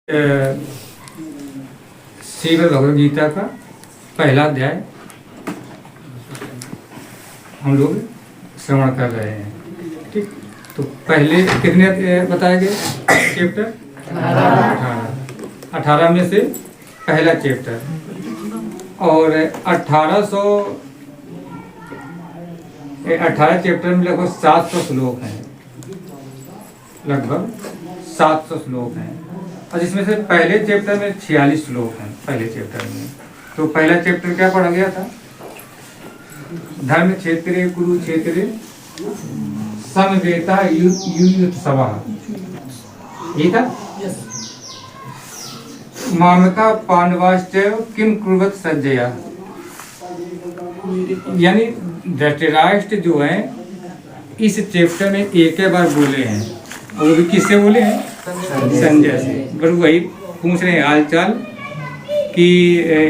श्रीमद् भगवद गीता का पहला अध्याय हम लोग श्रवण कर रहे हैं। ठीक, तो पहले कितने बताए गए चैप्टर? 18 में से पहला चैप्टर, और 18 चैप्टर में लगभग 700 श्लोक हैं, लगभग 700 श्लोक हैं, और जिसमें से पहले चैप्टर में 46 श्लोक हैं। पहले चैप्टर में तो पहला चैप्टर क्या पढ़ा गया था? धर्म क्षेत्रे कुरुक्षेत्रे समवेता युयुत्सवः, ये था। मामका पांडवाश्चैव किम कुर्वत सज्जया, यानी धृतराष्ट्र जो है इस चैप्टर में एक बार बोले हैं, और वो भी किससे बोले हैं? संजय से। पर वही पूछ रहे हैं हाल चाल कि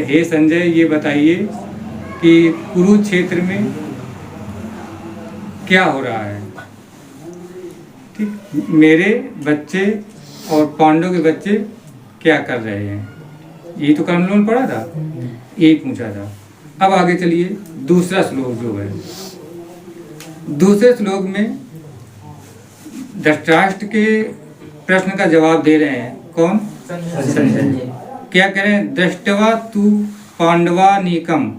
हे संजय, ये बताइए कि कुरुक्षेत्र में क्या हो रहा है। ठीक, मेरे बच्चे और पांडव के बच्चे क्या कर रहे हैं, यही तो हम लोगों ने पढ़ा था, यही पूछा था। अब आगे चलिए, दूसरा श्लोक जो है, दूसरे श्लोक में धृतराष्ट्र के प्रश्न का जवाब दे रहे हैं। कौन? संजय। क्या कह रहे हैं? दृष्टवा तु पांडवानीकम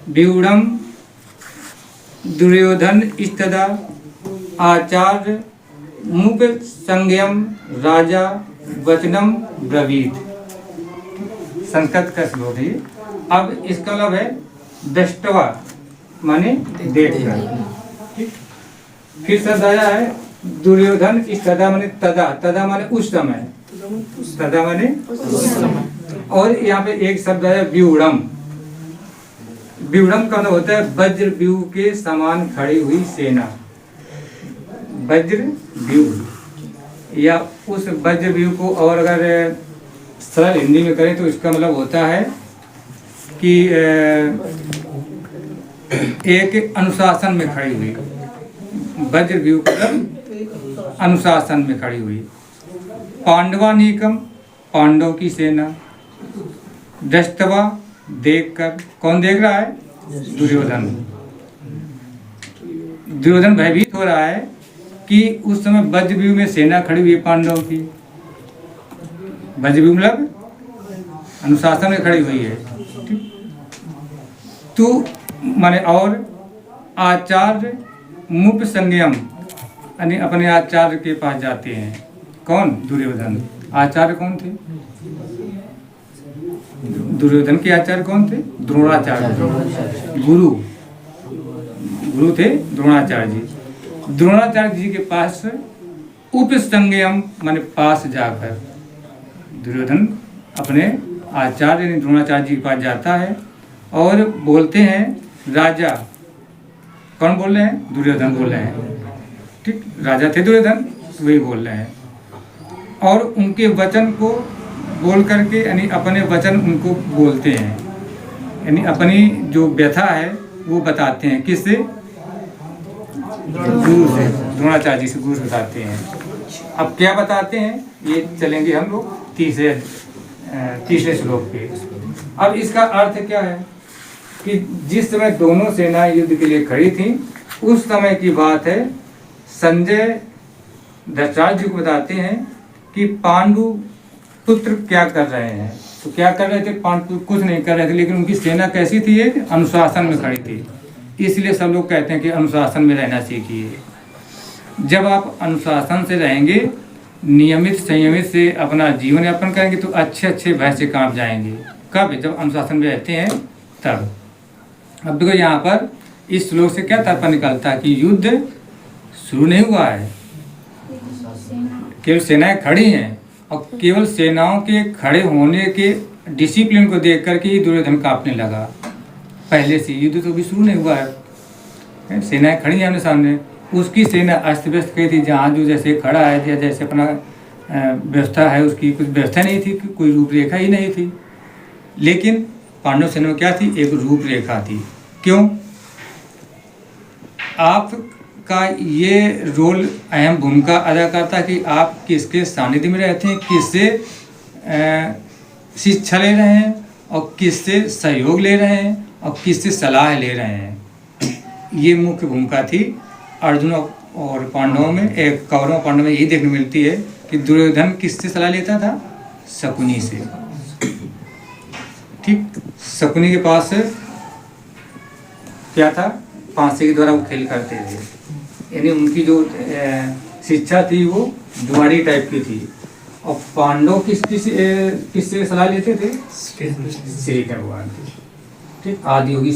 व्यूढ़म दुर्योधन इस्तदा आचार्य मुप संज्ञम राजा वचनम ब्रवीत। संस्कृत का श्लोक है। अब इसका मतलब है दृष्टवा माने देखकर। फिर शब्द आया है दुर्योधन इस्तदा माने तदा, तदा माने उस समय, तदा माने उस समय। और यहाँ पे एक शब्द आया व्यूढ़म। व्यूढ़म का मतलब होता है वज्र व्यूह के समान खड़ी हुई सेना। वज्र व्यूह, या उस वज्र व्यूह को और अगर सरल हिंदी में करें तो इसका मतलब होता है कि एक अनुशासन में खड़ी हुई। वज्र व्यूह का अनुशासन में खड़ी हुई। पांडवानीकम, पांडव की सेना। दृष्टवा, देखकर। कौन देख रहा है? दुर्योधन। दुर्योधन भयभीत हो रहा है कि उस समय वज्रव्यूह में सेना खड़ी हुई है पांडव की। वज्रव्यूह मतलब अनुशासन में खड़ी हुई है। तो माने और आचार्य मुप संज्ञम, यानी अपने आचार्य के पास जाते हैं। कौन? दुर्योधन। आचार्य कौन थे? दुर्योधन के आचार्य कौन थे? द्रोणाचार्य। गुरु थे द्रोणाचार्य जी। द्रोणाचार्य जी के पास उपसंज्ञम माने पास जाकर दुर्योधन अपने आचार्य यानी द्रोणाचार्य जी के पास जाता है और बोलते हैं राजा। कौन बोल रहे हैं? दुर्योधन बोल रहे हैं। ठीक, राजा थे दुर्योधन, वही बोल रहे हैं। और उनके वचन को बोल करके, यानी अपने वचन उनको बोलते हैं, यानी अपनी जो व्यथा है वो बताते हैं। किससे? गुरु से, द्रोणाचार्य जी से गुरु बताते हैं। अब क्या बताते हैं ये चलेंगे हम लोग तीसरे श्लोक पे। अब इसका अर्थ क्या है कि जिस समय दोनों सेनाएं युद्ध के लिए खड़ी थी उस समय की बात है। संजय धृतराष्ट्र जी को बताते हैं कि पांडु पुत्र क्या कर रहे हैं। तो क्या कर रहे थे? पांडु कुछ नहीं कर रहे थे, लेकिन उनकी सेना कैसी थी? एक अनुशासन में खड़ी थी। इसलिए सब लोग कहते हैं कि अनुशासन में रहना सीखिए। जब आप अनुशासन से रहेंगे, नियमित संयमित से अपना जीवन यापन करेंगे तो अच्छे अच्छे भय से कांप जाएंगे। कब? जब अनुशासन में रहते हैं तब। अब देखो यहाँ पर इस श्लोक से क्या तात्पर्य निकलता है कि युद्ध शुरू नहीं हुआ है, केवल सेनाएं खड़ी हैं, और केवल सेनाओं के खड़े होने के डिसिप्लिन को देख करके ही दुर्योधन कांपने लगा। पहले से युद्ध तो भी शुरू नहीं हुआ है, सेनाएं खड़ी हैं अपने सामने। उसकी सेना अस्त व्यस्त गई थी, जहाँ जो जैसे खड़ा है या जैसे अपना व्यवस्था है उसकी कुछ व्यवस्था नहीं थी, कोई रूपरेखा ही नहीं थी। लेकिन पांडव सेना में क्या थी? एक रूपरेखा थी। क्यों? आप का ये रोल अहम भूमिका अदा करता है कि आप किसके सानिध्य में रहते हैं, किससे शिक्षा ले रहे हैं और किससे सहयोग ले रहे हैं और किससे सलाह ले रहे हैं। ये मुख्य भूमिका थी अर्जुन और पांडवों में, कौरवों पांडवों में यही देखने मिलती है कि दुर्योधन किससे सलाह लेता था, शकुनी से। ठीक, शकुनी के पास क्या था, फांसी के द्वारा वो खेल करते थे, यानी उनकी जो शिक्षा थी वो जुआरी टाइप की थी। और पांडव किससे सलाह लेते थे, श्री कृष्ण भगवान की। ठीक, आदि योगी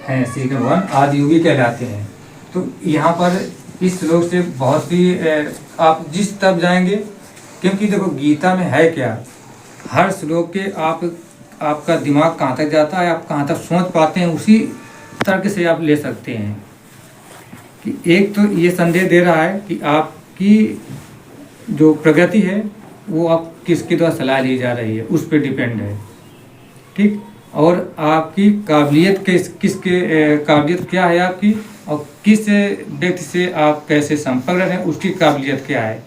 हैं, श्री कृष्ण भगवान आदि योगी कहलाते हैं। तो यहाँ पर इस श्लोक से बहुत ही आप जिस तरफ जाएंगे, क्योंकि देखो गीता में है क्या, हर श्लोक के आपका दिमाग कहाँ तक जाता है, आप कहाँ तक सोच पाते हैं, उसी तर्क से आप ले सकते हैं। कि एक तो ये संदेश दे रहा है कि आपकी जो प्रगति है वो आप किसके द्वारा सलाह ली जा रही है उस पर डिपेंड है। ठीक, और आपकी काबिलियत किसके काबिलियत क्या है आपकी, और किस व्यक्ति से आप कैसे संपर्क रखें उसकी काबिलियत क्या है।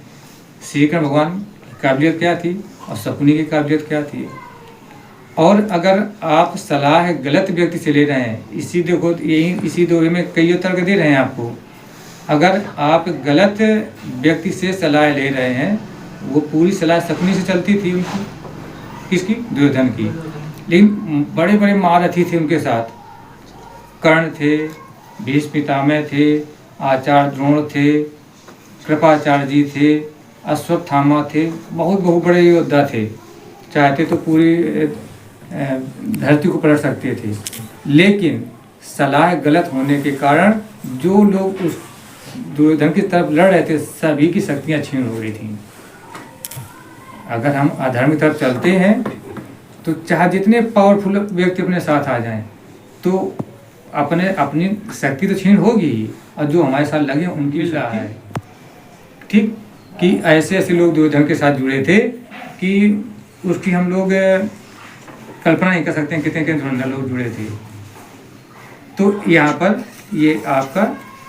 श्री कृष्ण भगवान की काबिलियत क्या थी और शकुनी की काबिलियत क्या थी। और अगर आप सलाह गलत व्यक्ति से ले रहे हैं, इसी दोहे में कई तर्क दे रहे हैं आपको। अगर आप गलत व्यक्ति से सलाह ले रहे हैं, वो पूरी सलाह शकुनी से चलती थी उनकी, किसकी, दुर्योधन की। लेकिन बड़े बड़े महारथी थे उनके साथ, कर्ण थे, भीष्म पितामह थे, आचार्य द्रोण थे, कृपाचार्य जी थे, अश्वत्थामा थे, बहुत बड़े योद्धा थे, चाहते तो पूरी धरती को पलट सकते थे। लेकिन सलाह गलत होने के कारण जो लोग उस दुर्योधन की तरफ लड़ रहे थे सभी की शक्तियां छीन हो गई थीं। अगर हम अधर्म की तरफ चलते हैं तो चाहे जितने पावरफुल व्यक्ति अपने साथ आ जाएं तो अपनी शक्ति तो छीन होगी ही, और जो हमारे साथ लगे उनकी भी सलाह है। ठीक, कि ऐसे लोग दुर्योधन के साथ जुड़े थे कि उसकी हम लोग कल्पना नहीं कर सकते हैं कितने धुरंधर लोग जुड़े थे। तो यहाँ पर ये आपका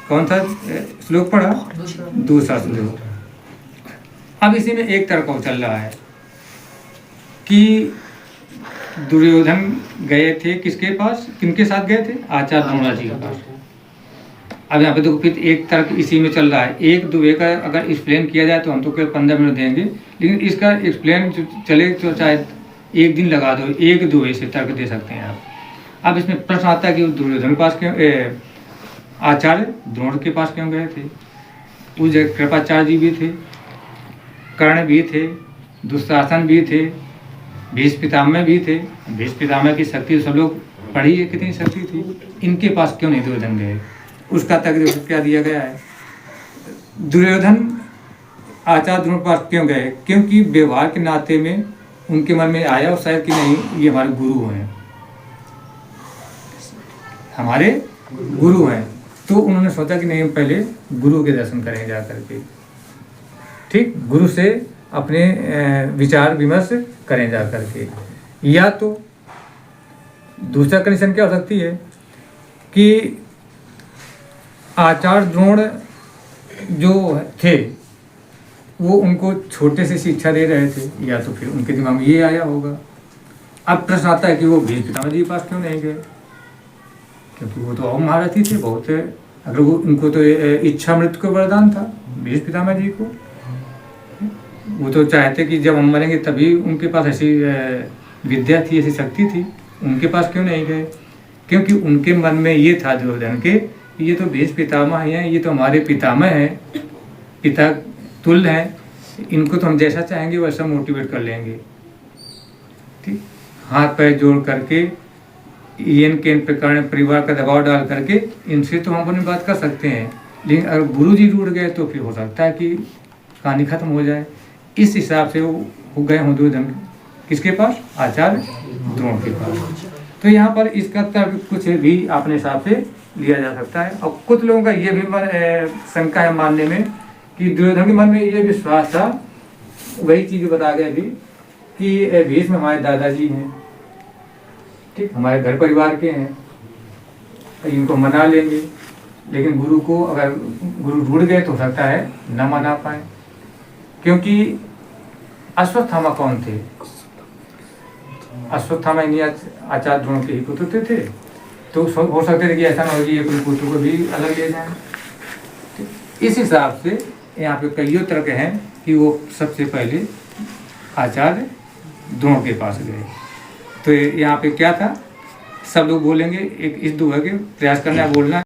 कौन सा श्लोक पढ़ा, दूसरा श्लोक। अब इसी में एक तर्क और चल रहा है कि दुर्योधन गए थे किसके पास, किनके साथ गए थे, आचार्य द्रोणाचार्य जी के पास। अब यहाँ पे तो फिर एक तर्क इसी में चल रहा है। एक दुए का अगर एक्सप्लेन किया जाए तो हम तो केवल 15 मिनट देंगे, लेकिन इसका एक्सप्लेन चले तो चाहे एक दिन लगा दो, एक दुए से तर्क दे सकते हैं आप। अब इसमें प्रश्न आता है कि दुर्योधन के पास क्यों, आचार्य द्रोण के पास क्यों गए थे। उस जगह कृपाचार्य जी भी थे, कर्ण भी थे, दुशासन भी थे, भीष्म पितामह भी थे। भीष्म पितामह की शक्ति सब लोग पढ़ी है कितनी शक्ति थी, इनके पास क्यों नहीं दुर्योधन गए। उसका तर्क क्या दिया गया है, दुर्योधन आचार्य द्रोण के पास क्यों गए, क्योंकि व्यवहार के नाते में उनके मन में आया और शायद कि नहीं ये हमारे गुरु हैं, हमारे गुरु हैं। तो उन्होंने सोचा कि नहीं हम पहले गुरु के दर्शन करें जा करके। ठीक, गुरु से अपने विचार विमर्श करें जा करके। या तो दूसरा कंडीशन क्या हो सकती है कि आचार्य द्रोण जो थे वो उनको छोटे से शिक्षा दे रहे थे, या तो फिर उनके दिमाग में ये आया होगा। अब प्रश्न आता है कि वो भीष्म पितामह जी के पास क्यों नहीं गए, क्योंकि वो तो और महारथी थे बहुत है। अगर वो उनको तो इच्छा मृत्यु का वरदान था भीष्म पितामह जी को, वो तो चाहते कि जब हम मरेंगे तभी उनके पास ऐसी विद्या थी, ऐसी शक्ति थी, उनके पास क्यों नहीं गए। क्योंकि उनके मन में ये था दुर्योधन के, ये तो भीष्म पितामह हैं, ये तो हमारे पितामह हैं, पिता तुल्य हैं, इनको तो हम जैसा चाहेंगे वैसा मोटिवेट कर लेंगे। ठीक, हाथ पैर जोड़ करके इनके इन प्रकार परिवार का दबाव डाल करके इनसे तो हम अपनी बात कर सकते हैं, लेकिन अगर गुरु जी रूठ गए तो फिर हो सकता है कि कहानी खत्म हो जाए। इस हिसाब से वो गए हों दुर्योधन किसके पास, आचार्य द्रोण के पास। तो यहाँ पर इसका तर्क कुछ भी अपने हिसाब से लिया जा सकता है। और कुछ लोगों का ये भी शंका है मानने में कि दुर्योधन के मन में ये विश्वास था, वही चीज़ बता गए अभी कि भीष्म हमारे दादाजी हैं, ठीक, हमारे घर परिवार के हैं, इनको मना लेंगे, लेकिन गुरु को अगर गुरु ढूंढ गए तो हो सकता है न मना पाए, क्योंकि अश्वत्थामा कौन थे? अश्वत्थामा इन्हीं आचार्य द्रोण के ही पुत्र थे। तो हो सकते थे कि ऐसा ना हो कि ये कोई पुत्र को भी अलग ले जाए। इस हिसाब से यहाँ पे कईयों तर्क हैं कि वो सबसे पहले आचार्य द्रोण के पास गए। तो यहाँ पे क्या था, सब लोग बोलेंगे, एक इस दोहे के प्रयास करना है बोलना।